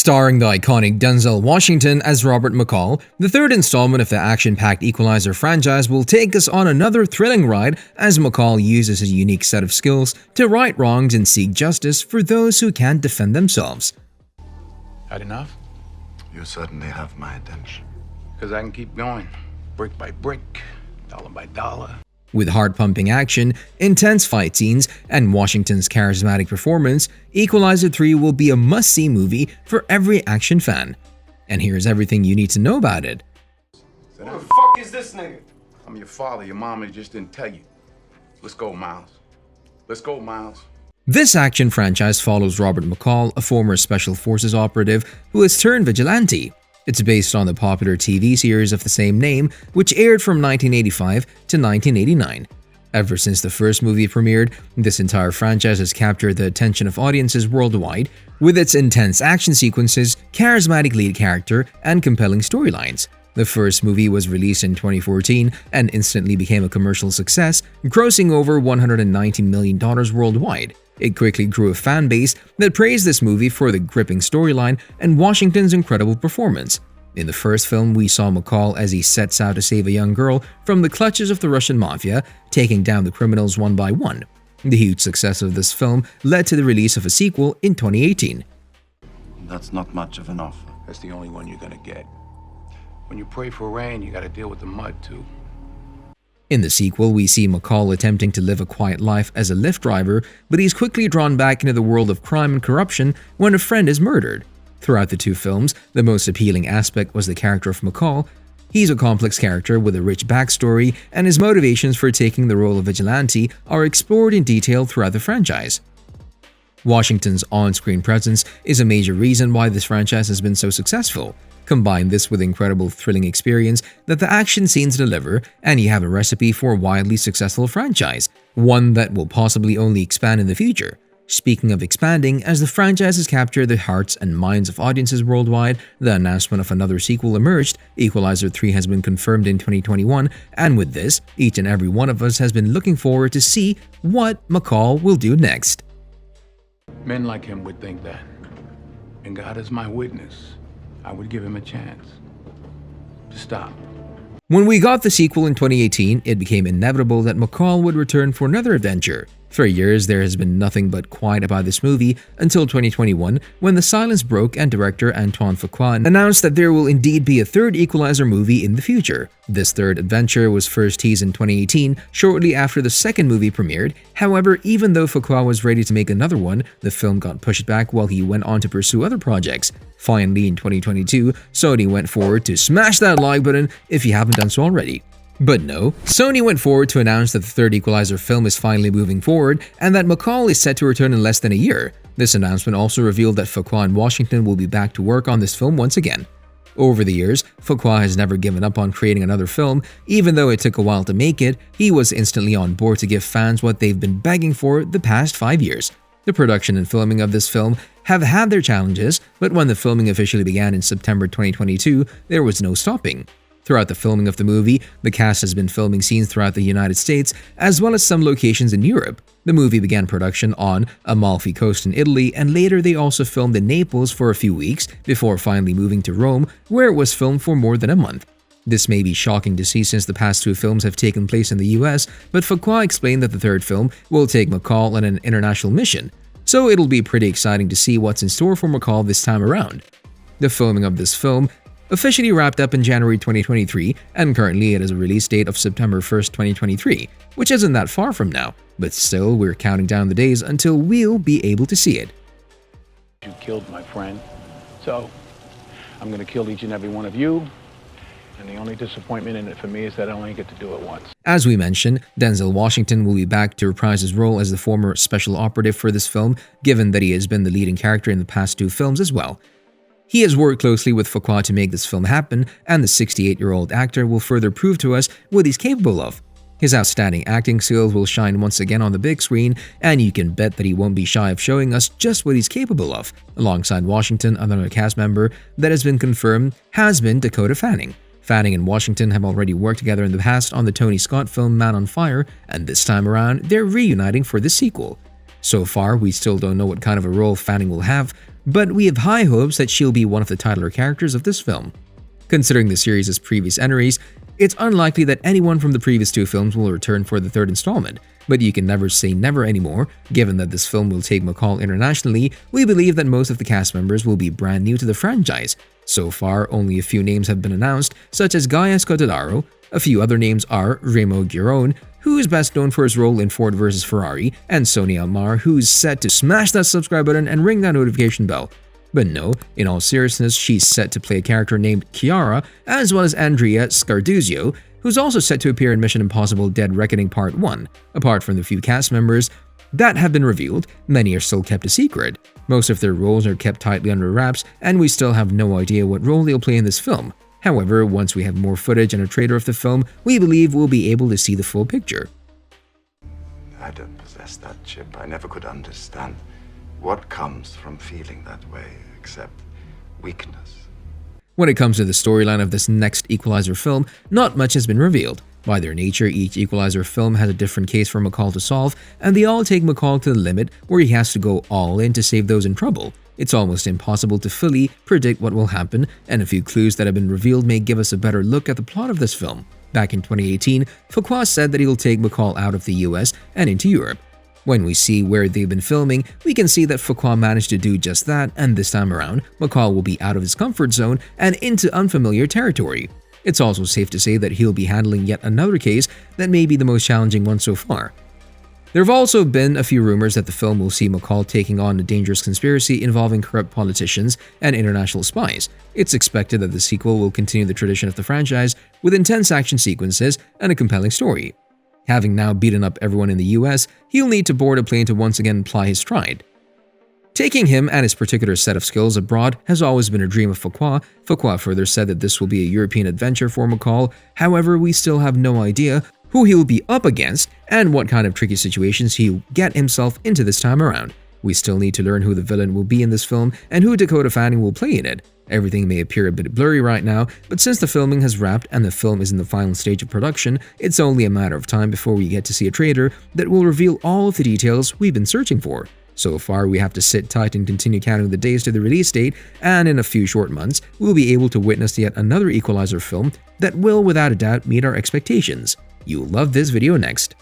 Starring the iconic Denzel Washington as Robert McCall, the third installment of the action-packed Equalizer franchise will take us on another thrilling ride as McCall uses his unique set of skills to right wrongs and seek justice for those who can't defend themselves. Had enough? You certainly have my attention. Because I can keep going, brick by brick, dollar by dollar. With heart-pumping action, intense fight scenes, and Washington's charismatic performance, Equalizer 3 will be a must-see movie for every action fan. And here's everything you need to know about it. Who the fuck is this nigga? I'm your father. Your mama just didn't tell you. Let's go, Miles. Let's go, Miles. This action franchise follows Robert McCall, a former Special Forces operative who has turned vigilante. It's based on the popular TV series of the same name, which aired from 1985 to 1989. Ever since the first movie premiered, this entire franchise has captured the attention of audiences worldwide with its intense action sequences, charismatic lead character, and compelling storylines. The first movie was released in 2014 and instantly became a commercial success, grossing over $190 million worldwide. It quickly grew a fan base that praised this movie for the gripping storyline and Washington's incredible performance. In the first film, we saw McCall as he sets out to save a young girl from the clutches of the Russian mafia, taking down the criminals one by one. The huge success of this film led to the release of a sequel in 2018. That's not much of an offer. That's the only one you're gonna get. When you pray for rain, you gotta deal with the mud too. In the sequel, we see McCall attempting to live a quiet life as a Lyft driver, but he's quickly drawn back into the world of crime and corruption when a friend is murdered. Throughout the two films, the most appealing aspect was the character of McCall. He's a complex character with a rich backstory, and his motivations for taking the role of vigilante are explored in detail throughout the franchise. Washington's on-screen presence is a major reason why this franchise has been so successful. Combine this with incredible thrilling experience that the action scenes deliver, and you have a recipe for a wildly successful franchise, one that will possibly only expand in the future. Speaking of expanding, as the franchise has captured the hearts and minds of audiences worldwide, the announcement of another sequel emerged. Equalizer 3 has been confirmed in 2021, and with this, each and every one of us has been looking forward to see what McCall will do next. Men like him would think that. And God is my witness. I would give him a chance to stop. When we got the sequel in 2018, it became inevitable that McCall would return for another adventure. For years, there has been nothing but quiet about this movie until 2021, when the silence broke and director Antoine Fuqua announced that there will indeed be a third Equalizer movie in the future. This third adventure was first teased in 2018, shortly after the second movie premiered. However, even though Fuqua was ready to make another one, the film got pushed back while he went on to pursue other projects. Finally, in 2022, Sony went forward to smash that like button if you haven't done so already. But no, Sony went forward to announce that the third Equalizer film is finally moving forward and that McCall is set to return in less than a year. This announcement also revealed that Fuqua and Washington will be back to work on this film once again. Over the years, Fuqua has never given up on creating another film. Even though it took a while to make it, he was instantly on board to give fans what they've been begging for the past 5 years. The production and filming of this film have had their challenges, but when the filming officially began in September 2022, there was no stopping. Throughout the filming of the movie, the cast has been filming scenes throughout the United States as well as some locations in Europe. The movie began production on Amalfi Coast in Italy, and later they also filmed in Naples for a few weeks before finally moving to Rome, where it was filmed for more than a month. This may be shocking to see since the past two films have taken place in the US, but Fuqua explained that the third film will take McCall on an international mission. So it'll be pretty exciting to see what's in store for McCall this time around. The filming of this film officially wrapped up in January 2023, and currently it has a release date of September 1st, 2023, which isn't that far from now, but still we're counting down the days until we'll be able to see it. You killed my friend, so I'm gonna kill each and every one of you, and the only disappointment in it for me is that I only get to do it once. As we mentioned, Denzel Washington will be back to reprise his role as the former special operative for this film, given that he has been the leading character in the past two films as well. He has worked closely with Fuqua to make this film happen, and the 68-year-old actor will further prove to us what he's capable of. His outstanding acting skills will shine once again on the big screen, and you can bet that he won't be shy of showing us just what he's capable of. Alongside Washington, another cast member that has been confirmed has been Dakota Fanning. Fanning and Washington have already worked together in the past on the Tony Scott film Man on Fire, and this time around, they're reuniting for the sequel. So far, we still don't know what kind of a role Fanning will have. but we have high hopes that she'll be one of the titular characters of this film. Considering the series' previous entries, it's unlikely that anyone from the previous two films will return for the third installment, but you can never say never anymore. Given that this film will take McCall internationally, we believe that most of the cast members will be brand new to the franchise. So far, only a few names have been announced, such as Guy Escotadaro. A few other names are Remo Giron, who is best known for his role in Ford vs. Ferrari, and Sonia Almar, who's set to smash that subscribe button and ring that notification bell. But no, in all seriousness, she's set to play a character named Chiara, as well as Andrea Scarduzio, who's also set to appear in Mission Impossible Dead Reckoning Part 1. Apart from the few cast members that have been revealed, many are still kept a secret. Most of their roles are kept tightly under wraps, and we still have no idea what role they'll play in this film. However, once we have more footage and a trailer of the film, we believe we'll be able to see the full picture. I don't possess that chip. I never could understand what comes from feeling that way, except weakness. When it comes to the storyline of this next Equalizer film, not much has been revealed. By their nature, each Equalizer film has a different case for McCall to solve, and they all take McCall to the limit where he has to go all in to save those in trouble. It's almost impossible to fully predict what will happen, and a few clues that have been revealed may give us a better look at the plot of this film. Back in 2018, Fuqua said that he'll take McCall out of the US and into Europe. When we see where they've been filming, we can see that Fuqua managed to do just that, and this time around, McCall will be out of his comfort zone and into unfamiliar territory. It's also safe to say that he'll be handling yet another case that may be the most challenging one so far. There have also been a few rumors that the film will see McCall taking on a dangerous conspiracy involving corrupt politicians and international spies. It's expected that the sequel will continue the tradition of the franchise with intense action sequences and a compelling story. Having now beaten up everyone in the US, he'll need to board a plane to once again ply his stride. Taking him and his particular set of skills abroad has always been a dream of Fuqua. Fuqua further said that this will be a European adventure for McCall. However, we still have no idea who he'll be up against and what kind of tricky situations he'll get himself into this time around. We still need to learn who the villain will be in this film and who Dakota Fanning will play in it. Everything may appear a bit blurry right now, but since the filming has wrapped and the film is in the final stage of production, it's only a matter of time before we get to see a trailer that will reveal all of the details we've been searching for. So far, we have to sit tight and continue counting the days to the release date, and in a few short months, we'll be able to witness yet another Equalizer film that will without a doubt meet our expectations. You'll love this video next.